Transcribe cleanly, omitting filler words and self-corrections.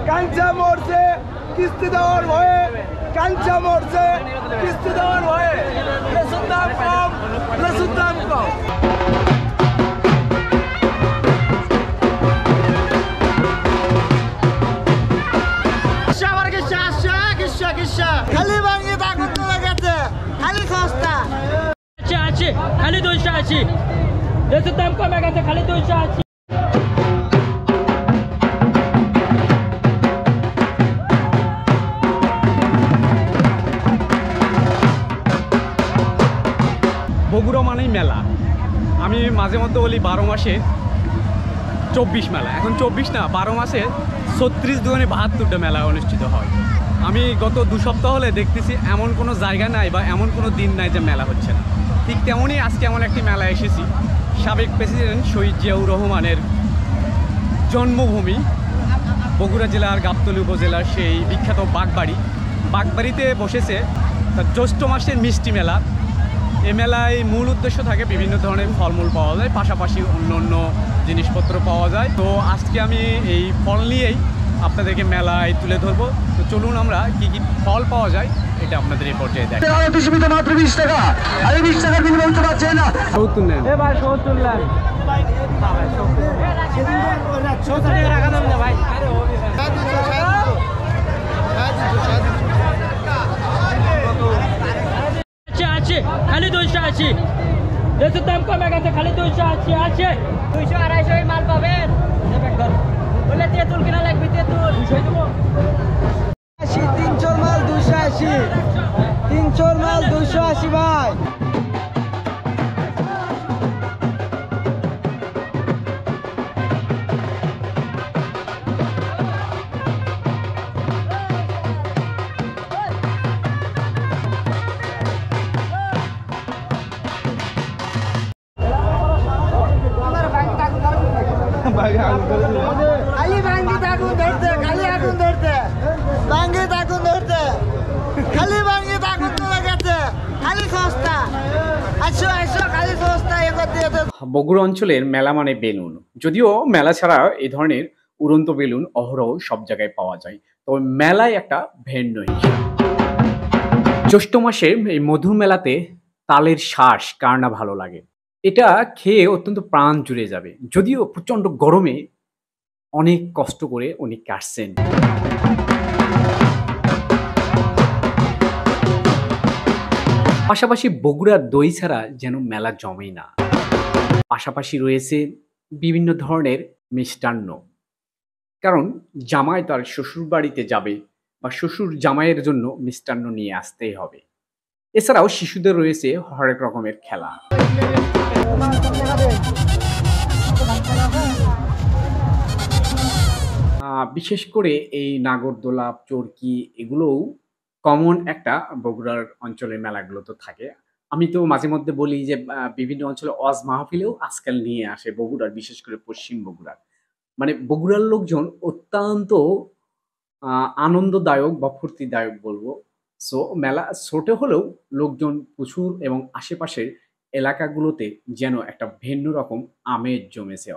কাঞ্চা মরছে কিস্তি দেওয়ার ভয়ে, কাঞ্চা মরছে কিস্তি দেওয়ার ভয়ে। লেসুর দাম কম, লেসুর দাম কম। খালি ভাঙে আগুন তোলা গেছে, খালি সস্তা আছে, খালি 280। লেসুর দাম কমে গেছে, খালি 280। বগুড়া মানেই মেলা। আমি মাঝে মধ্যে বলি 12 মাসে 24 মেলা। এখন 24 না, 12 মাসে 36 দুগুণে 72টা মেলা অনুষ্ঠিত হয়। আমি গত 2 সপ্তাহ হলে দেখতেছি এমন কোনো জায়গা নাই বা এমন কোনো দিন নাই যে মেলা হচ্ছে না। ঠিক তেমনই আজকে এমন একটি মেলা এসেছি, সাবেক প্রেসিডেন্ট শহীদ জিয়াউর রহমানের জন্মভূমি বগুড়া জেলার গাবতলী উপজেলার সেই বিখ্যাত বাগবাড়িতে বসেছে তার জ্যৈষ্ঠ মাসের মিষ্টি মেলা। এই মেলায় মূল উদ্দেশ্য থাকে বিভিন্ন ধরনের ফলমূল পাওয়া যায়, পাশাপাশি অন্য অন্য জিনিসপত্র পাওয়া যায়। তো আজকে আমি এই ফল নিয়েই আপনাদেরকে মেলায় তুলে ধরবো। তো চলুন আমরা কি কি ফল পাওয়া যায় এটা আপনাদের এই পর্যায়ে দেখি। মাত্র 20 টাকা, আরে 20 টাকা দিন বলতে পারছে না। 70 নেন। ভাই 70 লাখ রাখা দাম না ভাই। আছে, খালি 280। লেসুর দাম কমে গেছে, খালি 280 আছে। 200 250 মাল পাবেন। বলে তেঁতুল কিনা লাগবে, তেঁতুল 300 মাল 280, 300 মাল 280 ভাই। খালি ভাঙ্গি আগুন ধরতে, খালি আগুন ধরতে, ভাঙ্গি আগুন ধরতে, খালি ভাঙ্গি আগুন তোলা গেছে, খালি সস্তা। আসো আসো, খালি সস্তা। বগুড়া অঞ্চলের মেলা মানে বেলুন। যদিও মেলা ছাড়া এই ধরনের উড়ন্ত বেলুন অহরহ সব জায়গায় পাওয়া যায়, তবে মেলায় একটা ভিন্ন হিসাব। জ্যৈষ্ঠ মাসে এই মধুর মেলাতে তালের শ্বাস কার না ভালো লাগে। এটা খেয়ে অত্যন্ত প্রাণ জুড়ে যাবে। যদিও প্রচণ্ড গরমে অনেক কষ্ট করে উনি কাটছেন। পাশাপাশি বগুড়ার দই ছাড়া যেন মেলা জমেই না। পাশাপাশি রয়েছে বিভিন্ন ধরনের মিষ্টান্ন, কারণ জামাই তার শ্বশুর বাড়িতে যাবে বা শ্বশুর জামাইয়ের জন্য মিষ্টান্ন নিয়ে আসতেই হবে। এছাড়াও শিশুদের রয়েছে হরেক রকমের খেলা। বিশেষ করে এই নাগরদোলা, চরকি এগুলোও কমন একটা বগুড়ার অঞ্চলের মেলাগুলো তো থাকে। আমি তো মাঝে মধ্যে বলি যে বিভিন্ন অঞ্চলে ওয়াজ মাহফিলেও আজকাল নিয়ে আসে বগুড়ার, বিশেষ করে পশ্চিম বগুড়ার। মানে বগুড়ার লোকজন অত্যন্ত আনন্দদায়ক বা ফুর্তিদায়ক বলবো। সো মেলা ছোট হলেও লোকজন প্রচুর এবং আশেপাশের এলাকাগুলোতে যেন একটা ভিন্ন রকম আমেজ জমেছে।